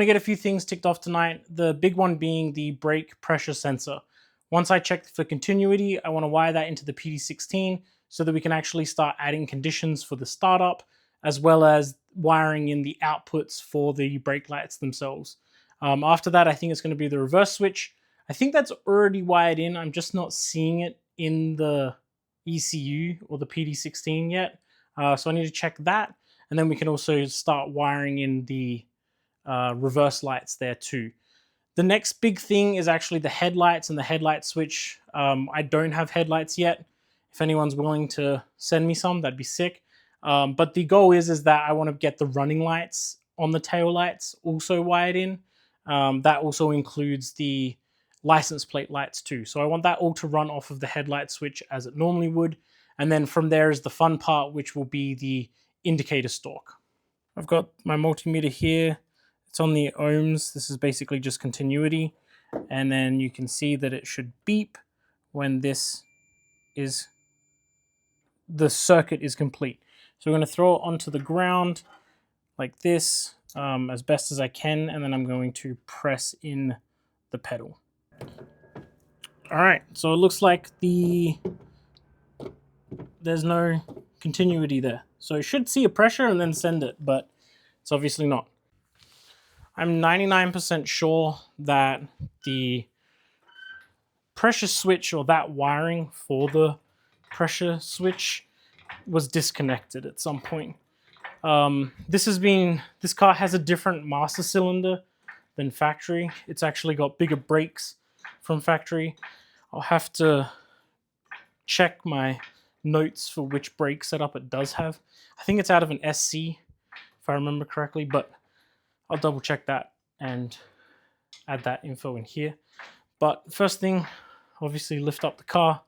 want to get a few things ticked off tonight. The big one being the brake pressure sensor. Once I check for continuity, I want to wire that into the PD16 so that we can actually start adding conditions for the startup, as well as wiring in the outputs for the brake lights themselves. After that, I think it's going to be the reverse switch. I think that's already wired in. I'm just not seeing it in the ECU or the PD16 yet. So I need to check that. And then we can also start wiring in the reverse lights there too. The next big thing is actually the headlights and the headlight switch. I don't have headlights yet. If anyone's willing to send me some, that'd be sick. But the goal is that I want to get the running lights on the tail lights also wired in. That also includes the license plate lights too. So I want that all to run off of the headlight switch as it normally would. And then from there is the fun part, which will be the indicator stalk. I've got my multimeter here. It's on the ohms. This is basically just continuity. And then you can see that it should beep when the circuit is complete. So we're going to throw it onto the ground like this as best as I can. And then I'm going to press in the pedal. All right, so it looks like there's no continuity there. So it should see a pressure and then send it, but it's obviously not. I'm 99% sure that the pressure switch, or that wiring for the pressure switch, was disconnected at some point. This car has a different master cylinder than factory. It's actually got bigger brakes from factory. I'll have to check my notes for which brake setup it does have. I think it's out of an SC, if I remember correctly, but I'll double check that and add that info in here. But first thing, obviously lift up the car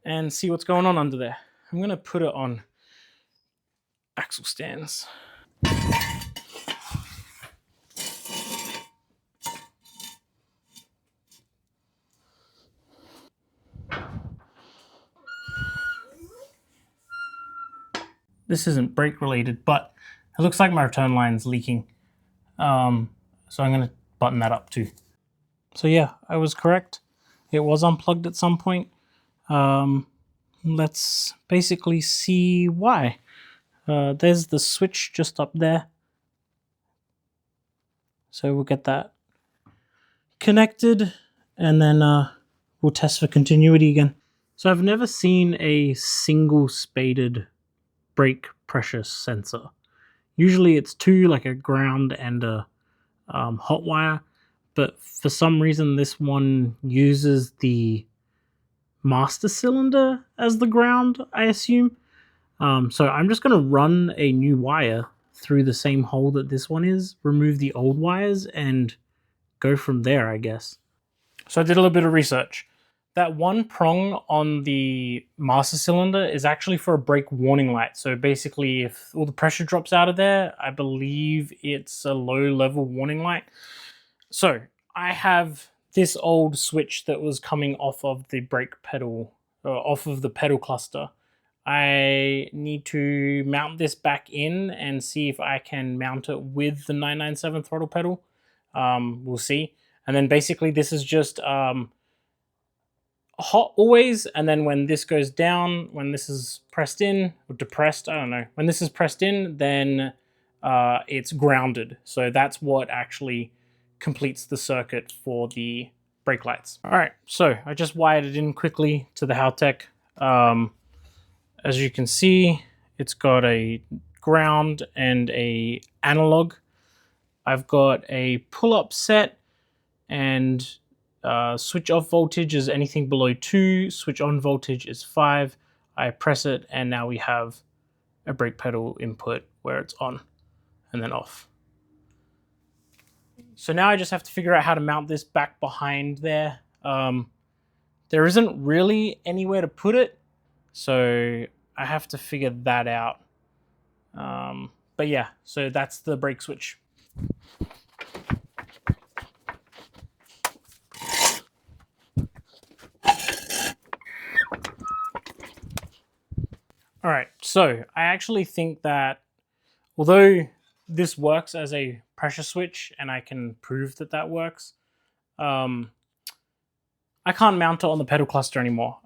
and see what's going on under there. I'm going to put it on axle stands. This isn't brake related, but it looks like my return line's leaking. So I'm going to button that up too. So yeah, I was correct. It was unplugged at some point. Let's basically see why. There's the switch just up there. So we'll get that connected and then we'll test for continuity again. So I've never seen a single spaded brake pressure sensor. Usually it's two, like a ground and a hot wire, but for some reason this one uses the master cylinder as the ground, I assume. So I'm just going to run a new wire through the same hole that this one is, remove the old wires, and go from there, I guess. So I did a little bit of research. That one prong on the master cylinder is actually for a brake warning light. So basically, if all the pressure drops out of there, I believe it's a low-level warning light. So I have this old switch that was coming off of the brake pedal, or off of the pedal cluster. I need to mount this back in and see if I can mount it with the 997 throttle pedal. We'll see. And then basically this is just hot always, and then when this goes down, when this is pressed in, or depressed, I don't know. When this is pressed in, then it's grounded. So that's what actually completes the circuit for the brake lights. All right, so I just wired it in quickly to the HALTECH. As you can see, it's got a ground and a analog. I've got a pull-up set, and switch off voltage is anything below 2, switch on voltage is 5. I press it and now we have a brake pedal input where it's on and then off. So now I just have to figure out how to mount this back behind there. There isn't really anywhere to put it, so I have to figure that out. But yeah, so that's the brake switch. All right, so I actually think that although this works as a pressure switch and I can prove that that works, I can't mount it on the pedal cluster anymore.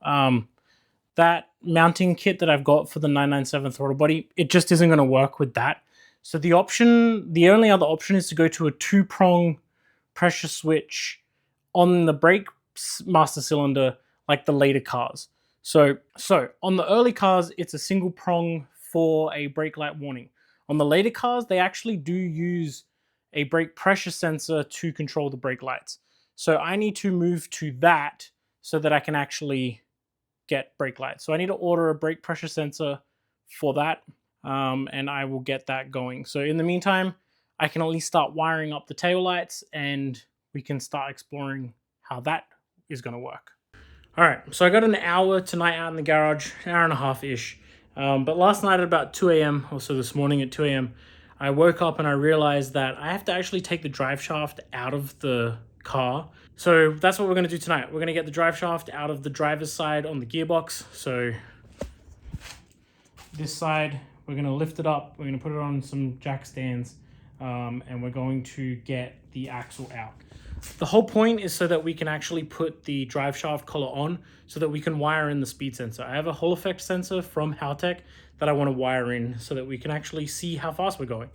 That mounting kit that I've got for the 997 throttle body, it just isn't going to work with that. So the only other option is to go to a 2-prong pressure switch on the brake master cylinder, like the later cars. So on the early cars, it's a single prong for a brake light warning. On the later cars, they actually do use a brake pressure sensor to control the brake lights. So I need to move to that so that I can actually get brake lights. So I need to order a brake pressure sensor for that, and I will get that going. So in the meantime, I can at least start wiring up the tail lights, and we can start exploring how that is going to work. All right, so I got an hour tonight out in the garage, an hour and a half-ish. But last night at about 2 a.m., or so this morning at 2 a.m., I woke up and I realized that I have to actually take the drive shaft out of the car. So that's what we're going to do tonight. We're going to get the drive shaft out of the driver's side on the gearbox. So this side, we're going to lift it up. We're going to put it on some jack stands, and we're going to get the axle out. The whole point is so that we can actually put the drive shaft collar on so that we can wire in the speed sensor. I have a Hall effect sensor from HALTECH that I want to wire in so that we can actually see how fast we're going.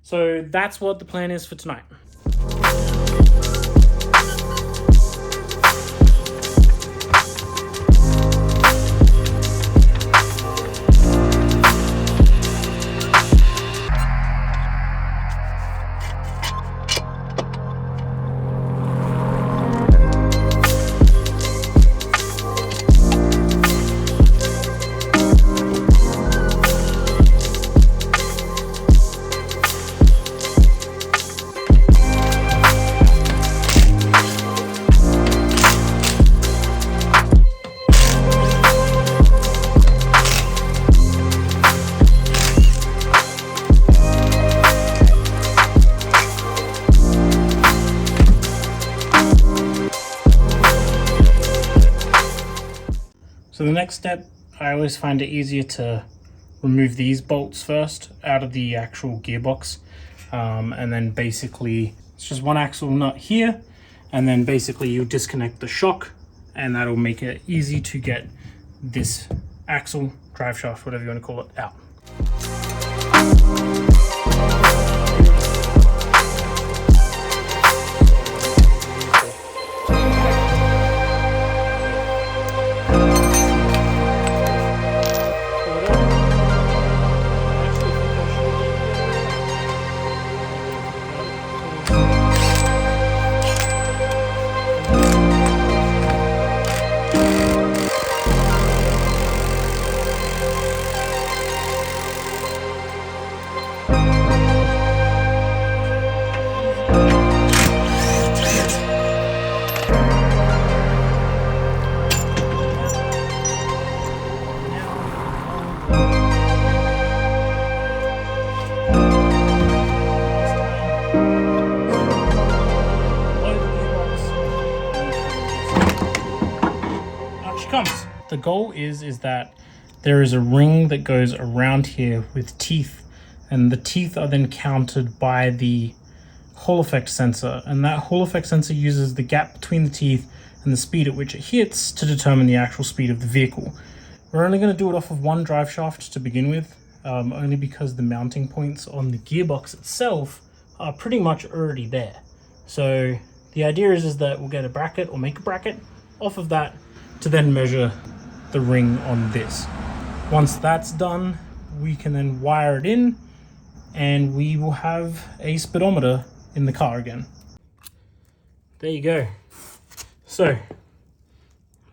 So that's what the plan is for tonight. So the next step, I always find it easier to remove these bolts first out of the actual gearbox. And then basically it's just one axle nut here. And then basically you disconnect the shock, and that'll make it easy to get this axle, drive shaft, whatever you want to call it, out. The goal is that there is a ring that goes around here with teeth, and the teeth are then counted by the Hall effect sensor, and that Hall effect sensor uses the gap between the teeth and the speed at which it hits to determine the actual speed of the vehicle. We're only going to do it off of one drive shaft to begin with, only because the mounting points on the gearbox itself are pretty much already there. So the idea is that we'll get a bracket or make a bracket off of that to then measure the ring on this. Once that's done, we can then wire it in, and we will have a speedometer in the car again. There you go. So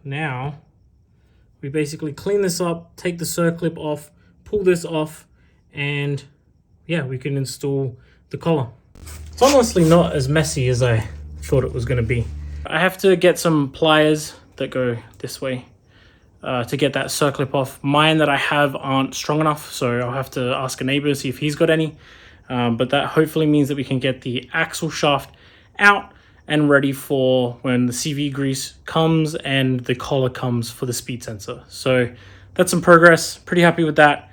now we basically clean this up, take the circlip off, pull this off, and yeah, we can install the collar. It's honestly not as messy as I thought it was going to be. I have to get some pliers that go this way to get that circlip off. Mine that I have aren't strong enough, so I'll have to ask a neighbor, see if he's got any. But that hopefully means that we can get the axle shaft out and ready for when the CV grease comes and the collar comes for the speed sensor. So that's some progress. Pretty happy with that.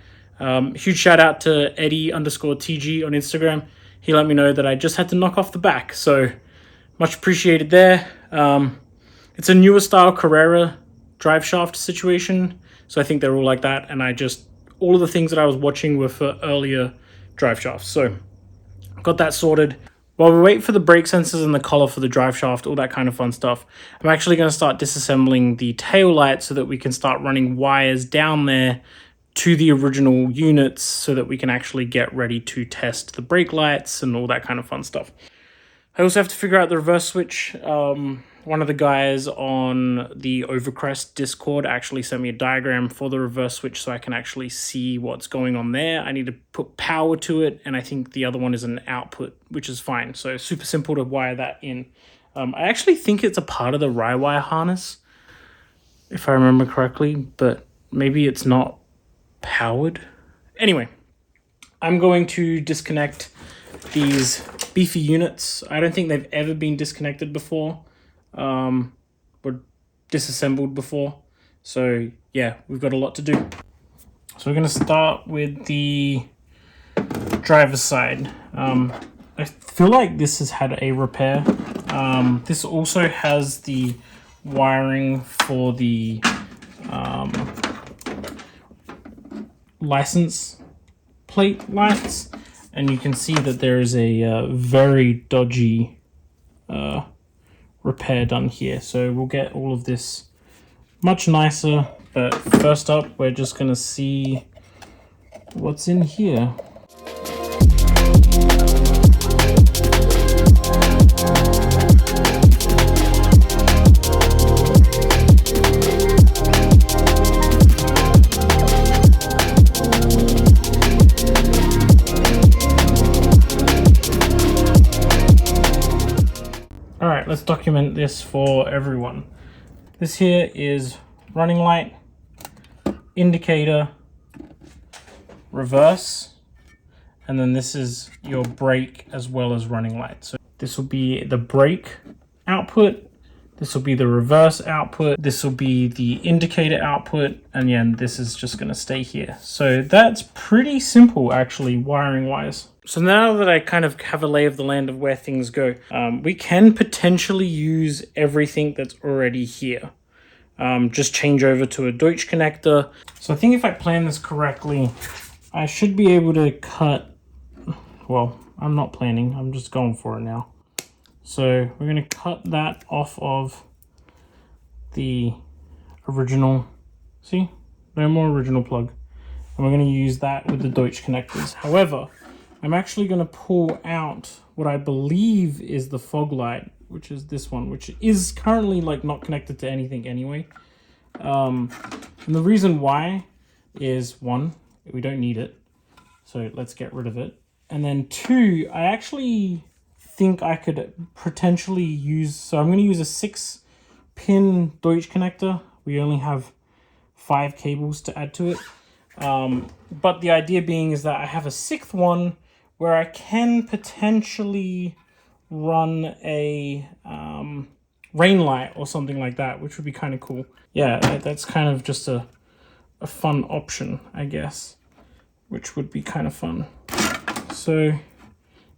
Huge shout out to Eddie_TG on Instagram. he let me know that I just had to knock off the back. So much appreciated there. It's a newer style Carrera driveshaft situation. So I think they're all like that. And all of the things that I was watching were for earlier driveshafts. So got that sorted. While we wait for the brake sensors and the collar for the driveshaft, all that kind of fun stuff, I'm actually going to start disassembling the tail light so that we can start running wires down there to the original units so that we can actually get ready to test the brake lights and all that kind of fun stuff. I also have to figure out the reverse switch. One of the guys on the Overcrest Discord actually sent me a diagram for the reverse switch so I can actually see what's going on there. I need to put power to it, and I think the other one is an output, which is fine. So super simple to wire that in. I actually think it's a part of the wire harness, if I remember correctly, but maybe it's not powered. Anyway, I'm going to disconnect these beefy units. I don't think they've ever been disconnected before. Or disassembled before. So yeah, we've got a lot to do. So we're going to start with the driver's side. I feel like this has had a repair. This also has the wiring for the license plate lights, and you can see that there is a very dodgy repair done here. So we'll get all of this much nicer, but first up we're just going to see what's in here. Alright, let's document this for everyone. This here is running light, indicator, reverse, and then this is your brake as well as running light. So this will be the brake output, this will be the reverse output, this will be the indicator output, and yeah, this is just going to stay here. So that's pretty simple actually, wiring wise. So now that I kind of have a lay of the land of where things go, we can potentially use everything that's already here. Just change over to a Deutsch connector. So I think if I plan this correctly, I should be able to cut, well, I'm not planning, I'm just going for it now. So we're going to cut that off of the original, see, no more original plug. And we're going to use that with the Deutsch connectors. However, I'm actually going to pull out what I believe is the fog light, which is this one, which is currently like not connected to anything anyway. And the reason why is, one, we don't need it, so let's get rid of it. And then two, I actually think I could potentially use, so I'm going to use a 6-pin Deutsch connector. We only have 5 cables to add to it. But the idea being is that I have a 6th one where I can potentially run a rain light or something like that, which would be kind of cool. Yeah, that's kind of just a fun option, I guess, which would be kind of fun. So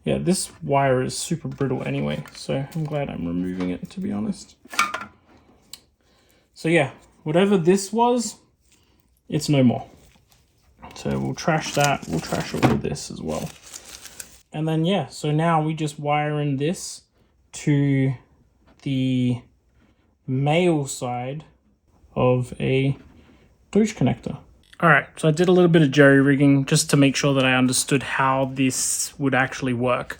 yeah, this wire is super brittle anyway, so I'm glad I'm removing it, to be honest. So yeah, whatever this was, it's no more. So we'll trash that, we'll trash all of this as well. And then yeah, so now we just wire in this to the male side of a Deutsch connector. All right, so I did a little bit of jerry rigging just to make sure that I understood how this would actually work.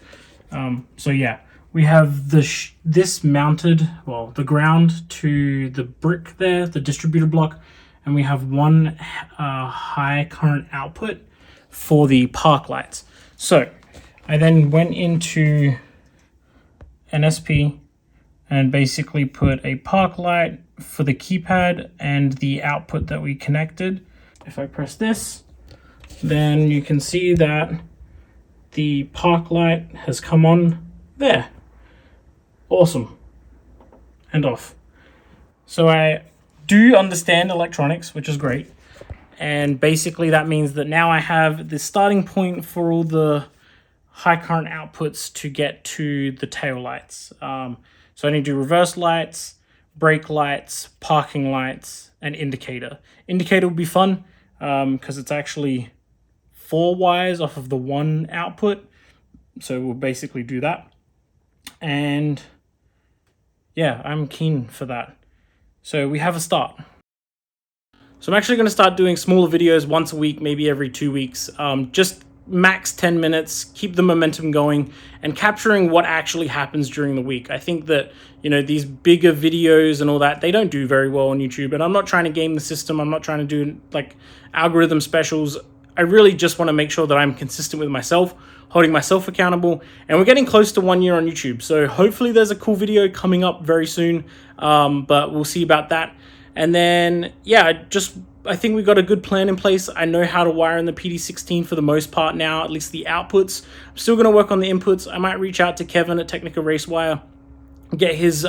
So yeah, we have this mounted, well, the ground to the brick there, the distributor block, and we have one high current output for the park lights. So I then went into NSP and basically put a park light for the keypad and the output that we connected. If I press this, then you can see that the park light has come on there. Awesome. And off. So I do understand electronics, which is great. And basically that means that now I have the starting point for all the high current outputs to get to the tail lights. So I need to do reverse lights, brake lights, parking lights, and indicator. Indicator will be fun because it's actually 4 wires off of the one output. So we'll basically do that. And yeah, I'm keen for that. So we have a start. So I'm actually going to start doing smaller videos once a week, maybe every 2 weeks. Just max 10 minutes, keep the momentum going, and capturing what actually happens during the week. I think that, you know, these bigger videos and all that, they don't do very well on YouTube. And I'm not trying to game the system. I'm not trying to do like algorithm specials. I really just want to make sure that I'm consistent with myself, holding myself accountable. And we're getting close to 1 year on YouTube. So hopefully there's a cool video coming up very soon. But we'll see about that. And then, yeah, I think we got a good plan in place. I know how to wire in the PD16 for the most part now, at least the outputs. I'm still going to work on the inputs. I might reach out to Kevin at Technica Racewire, get his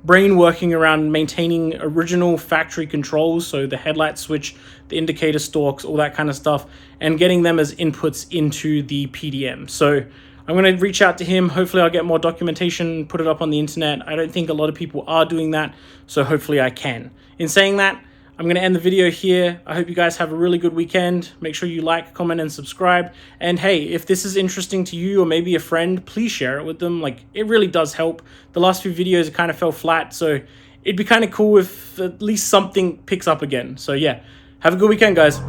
brain working around maintaining original factory controls, so the headlight switch, the indicator stalks, all that kind of stuff, and getting them as inputs into the PDM. So I'm going to reach out to him. Hopefully I'll get more documentation, put it up on the internet. I don't think a lot of people are doing that, so hopefully I can. In saying that, I'm going to end the video here. I hope you guys have a really good weekend. Make sure you like, comment, and subscribe. And hey, if this is interesting to you or maybe a friend, please share it with them. Like, it really does help. The last few videos kind of fell flat, so it'd be kind of cool if at least something picks up again. So yeah, have a good weekend, guys.